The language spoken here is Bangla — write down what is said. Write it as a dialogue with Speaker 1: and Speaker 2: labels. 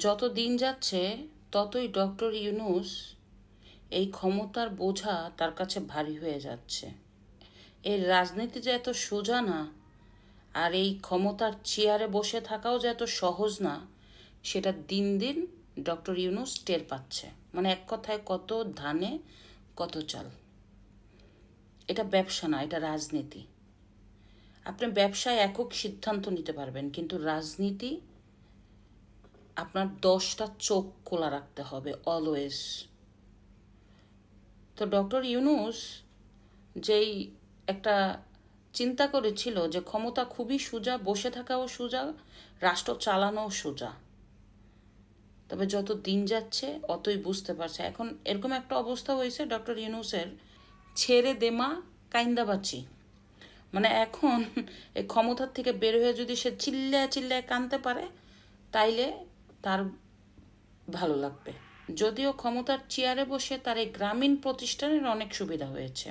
Speaker 1: যত দিন যাচ্ছে ততই ডক্টর ইউনূস এই ক্ষমতার বোঝা তার কাছে ভারী হয়ে যাচ্ছে। এই রাজনীতি যে এত সোজা না, আর এই ক্ষমতার চেয়ারে বসে থাকাও যে এত সহজ না, সেটা দিন দিন ডক্টর ইউনূস টের পাচ্ছে। মানে এক কথায় কত ধানে কত চাল। এটা ব্যবসা না, এটা রাজনীতি। আপনি ব্যবসায় একক সিদ্ধান্ত নিতে পারবেন, কিন্তু রাজনীতি আপনার 10টা চোখ খোলা রাখতে হবে অলওয়েজ। তো ডক্টর ইউনূস যেই একটা চিন্তা করেছিল যে ক্ষমতা খুবই সোজা, বসে থাকাও সোজা, রাষ্ট্র চালানোও সোজা, তবে যত দিন যাচ্ছে অতই বুঝতে পারছে। এখন এরকম একটা অবস্থা হয়েছে ডক্টর ইউনূসের, ছেড়ে দেমা কাইন্দাবাচি। মানে এখন এই ক্ষমতার থেকে বের হয়ে যদি সে চিল্লায় চিল্লায় কানতে পারে, তাইলে তার ভালো লাগবে। যদিও ক্ষমতার চেয়ারে বসে তার এই গ্রামীণ প্রতিষ্ঠানের অনেক সুবিধা হয়েছে।